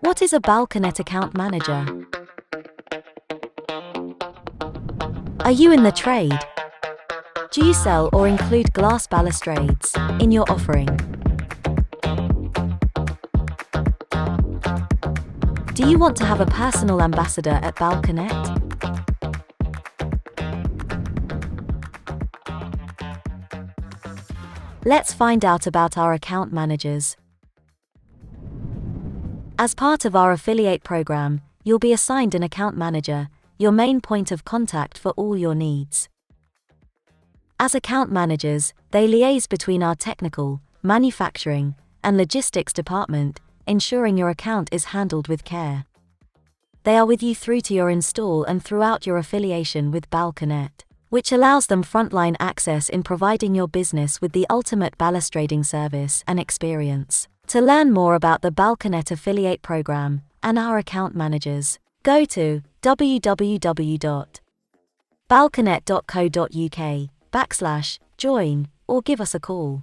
What is a Balconette account manager? Are you in the trade? Do you sell or include glass balustrades in your offering? Do you want to have a personal ambassador at Balconette? Let's find out about our account managers. As part of our affiliate program, you'll be assigned an account manager, your main point of contact for all your needs. As account managers, they liaise between our technical, manufacturing, and logistics department, ensuring your account is handled with care. They are with you through to your install and throughout your affiliation with Balconette, which allows them frontline access in providing your business with the ultimate balustrading service and experience. To learn more about the Balconette affiliate program and our account managers, go to www.balconette.co.uk/join or give us a call.